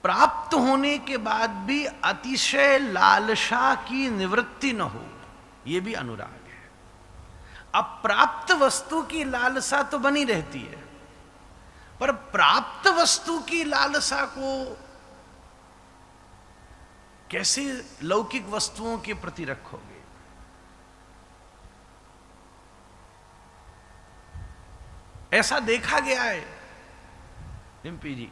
प्राप्त होने के बाद भी अतिशय लालसा की निवृत्ति न हो, यह भी अनुराग है। अब प्राप्त वस्तु की लालसा तो बनी रहती है, पर प्राप्त वस्तु की लालसा को कैसे लौकिक वस्तुओं के प्रति रखोगे? ऐसा देखा गया है डिम्पी जी,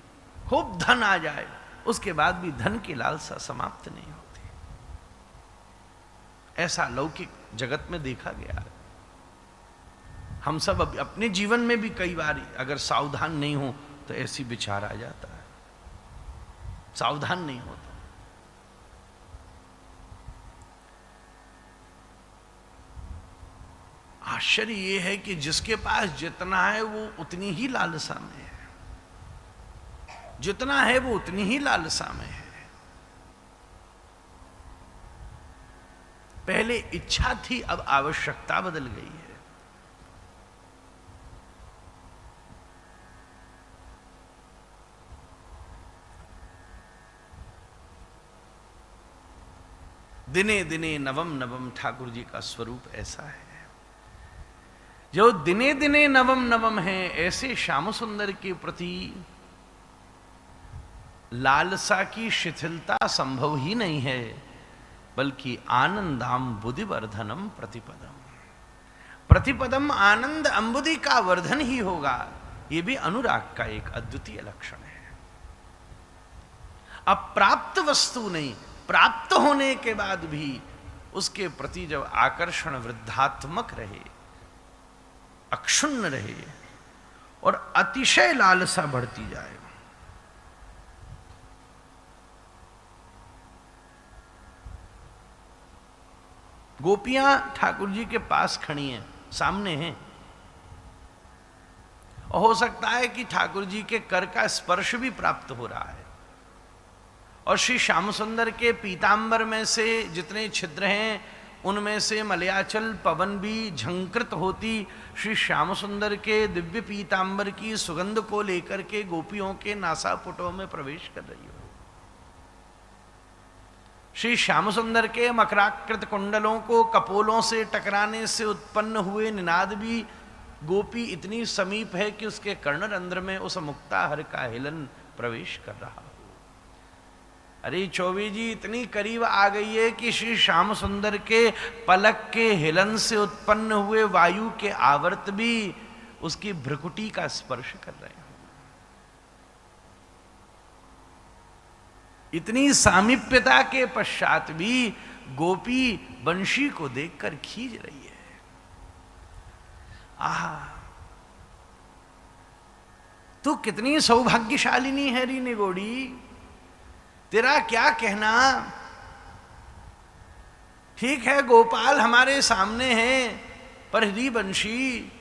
खूब धन आ जाए उसके बाद भी धन की लालसा समाप्त नहीं होती। ऐसा लौकिक जगत में देखा गया है। हम सब अपने जीवन में भी कई बार अगर सावधान नहीं हो तो ऐसी विचार आ जाता है, सावधान नहीं होता। आश्चर्य यह है कि जिसके पास जितना है वो उतनी ही लालसा में है, जितना है वो उतनी ही लालसा में है। पहले इच्छा थी, अब आवश्यकता बदल गई है। दिने दिने नवम नवम, ठाकुर जी का स्वरूप ऐसा है। जो दिने दिने नवम नवम है, ऐसे श्याम सुंदर के प्रति लालसा की शिथिलता संभव ही नहीं है, बल्कि आनंदाम बुद्धिवर्धनम प्रतिपदम। प्रतिपदम आनंद अंबुधि का वर्धन ही होगा। यह भी अनुराग का एक अद्वितीय लक्षण है। अब प्राप्त वस्तु नहीं, प्राप्त होने के बाद भी उसके प्रति जब आकर्षण वृद्धात्मक रहे, अक्षुण्ण रहे और अतिशय लालसा बढ़ती जाए। गोपियां ठाकुर जी के पास खड़ी हैं, सामने हैं, और हो सकता है कि ठाकुर जी के कर का स्पर्श भी प्राप्त हो रहा है, और श्री श्याम सुंदर के पीतांबर में से जितने छिद्र हैं उनमें से मलयाचल पवन भी झंकृत होती श्री श्याम सुंदर के दिव्य पीतांबर की सुगंध को लेकर के गोपियों के नासापुटों में प्रवेश कर रही हो। श्री श्याम सुंदर के मकराकृत कुंडलों को कपोलों से टकराने से उत्पन्न हुए निनाद भी गोपी इतनी समीप है कि उसके कर्णरंध्र में उस मुक्ताहर का हिलन प्रवेश कर रहा हो। अरे चौबे जी इतनी करीब आ गई है कि श्री श्याम सुंदर के पलक के हिलन से उत्पन्न हुए वायु के आवर्त भी उसकी भ्रुकुटी का स्पर्श कर रहे हैं। इतनी सामीप्यता के पश्चात भी गोपी बंशी को देखकर खींच रही है। आहा, तू कितनी सौभाग्यशालिनी है री निगोड़ी, तेरा क्या कहना। ठीक है गोपाल हमारे सामने हैं, पर हरी बंशी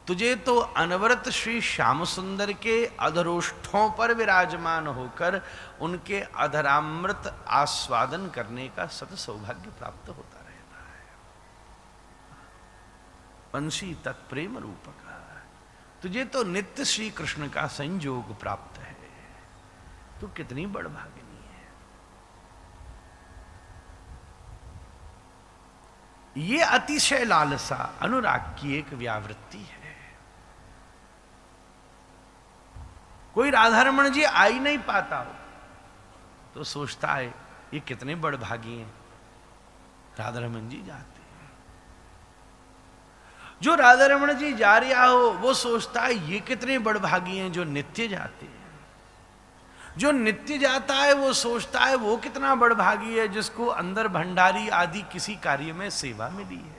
तुझे तो अनवरत श्री श्याम सुंदर के अधरोष्ठों पर विराजमान होकर उनके अधरामृत आस्वादन करने का सत सौभाग्य प्राप्त होता रहता है। बंशी तत्प्रेम रूपक, तुझे तो नित्य श्री कृष्ण का संयोग प्राप्त है। तू कितनी बड़भागिनी है। ये अतिशय लालसा अनुराग की एक व्यावृत्ति है। कोई राधा रमण जी आ ही नहीं पाता हो तो सोचता है ये कितने बड़भागी हैं, राधा रमण जी जाते। जो राधा रमण जी जा रहा हो वो सोचता है ये कितने बड़भागी हैं जो नित्य जाते हैं। जो नित्य जाता है वो सोचता है वो कितना बड़भागी है जिसको अंदर भंडारी आदि किसी कार्य में सेवा मिली है।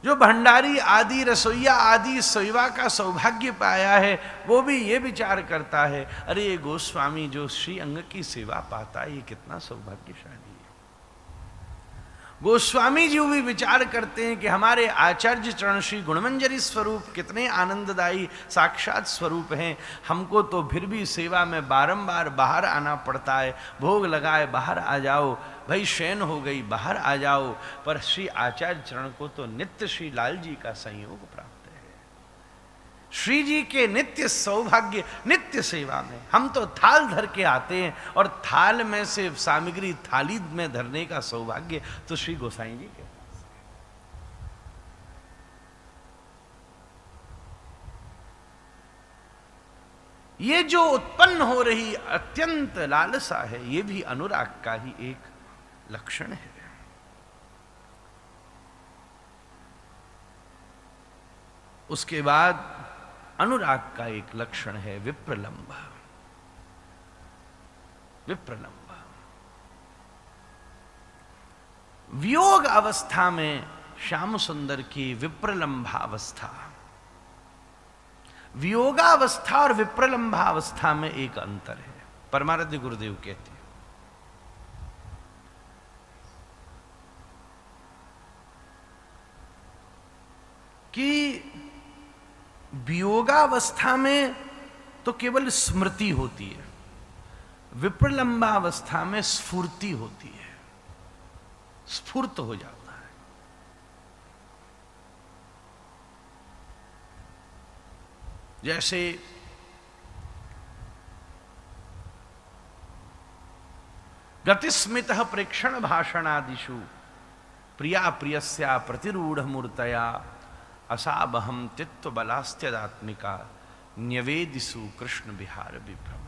जो भंडारी आदि रसोईया आदि सेवा का सौभाग्य पाया है वो भी ये विचार करता है अरे ये गोस्वामी जो श्री अंग की सेवा पाता है ये कितना सौभाग्यशाली है। गोस्वामी जी भी विचार करते हैं कि हमारे आचार्य चरण श्री गुणमंजरी स्वरूप कितने आनंददायी साक्षात स्वरूप हैं। हमको तो फिर भी सेवा में बारंबार बाहर आना पड़ता है। भोग लगाए बाहर आ जाओ, भाई शयन हो गई बाहर आ जाओ, पर श्री आचार्य चरण को तो नित्य श्री लाल जी का संयोग प्राप्त है। श्री जी के नित्य सौभाग्य, नित्य सेवा में। हम तो थाल धर के आते हैं और थाल में से सामग्री थाली में धरने का सौभाग्य तो श्री गोसाई जी के पास है। ये जो उत्पन्न हो रही अत्यंत लालसा है, ये भी अनुराग का ही एक लक्षण है। उसके बाद अनुराग का एक लक्षण है विप्रलंब। विप्रलंब वियोग अवस्था में श्याम सुंदर की विप्रलंभावस्था, वियोगावस्था और विप्रलंभावस्था में एक अंतर है। परमाराध्य गुरुदेव कहते हैं कि वियोगावस्था में तो केवल स्मृति होती है, विप्रलंबावस्था में स्फूर्ति होती है, स्फूर्त हो जाता है। जैसे गतिस्मितः प्रेक्षण भाषणादिषु प्रिया प्रियस्या प्रतिरूढ़ मूर्तया असाबहम तित्व बलास्त्यदात्मिका न्यवेदिसु कृष्ण विहार विभ्रम।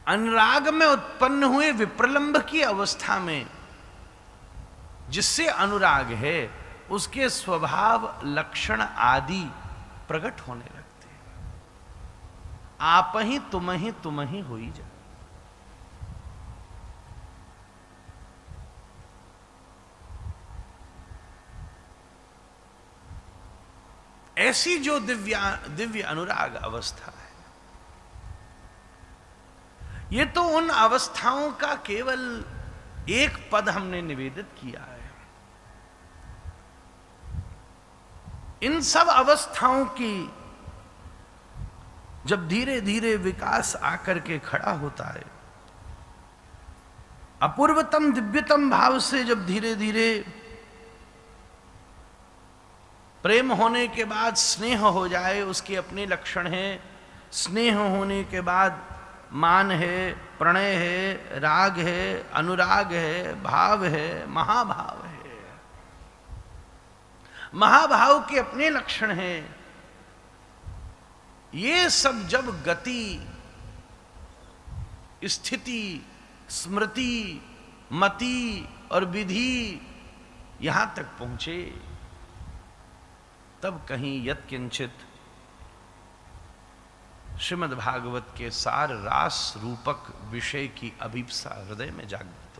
अनुराग में उत्पन्न हुए विप्रलंब की अवस्था में जिससे अनुराग है, उसके स्वभाव लक्षण आदि प्रकट होने लगते हैं। आप ही तुम ही हो ही जा। ऐसी जो दिव्य अनुराग अवस्था है, ये तो उन अवस्थाओं का केवल एक पद हमने निवेदित किया है। इन सब अवस्थाओं की जब धीरे धीरे विकास आकर के खड़ा होता है, अपूर्वतम दिव्यतम भाव से जब धीरे धीरे प्रेम होने के बाद स्नेह हो जाए, उसके अपने लक्षण हैं। स्नेह होने के बाद मान है, प्रणय है, राग है, अनुराग है, भाव है, महाभाव है। महाभाव के अपने लक्षण हैं। ये सब जब गति, स्थिति, स्मृति, मति और विधि यहां तक पहुंचे, तब कहीं यत्किंचित श्रीमद् भागवत के सार रास रूपक विषय की अभिप्सा हृदय में जागती।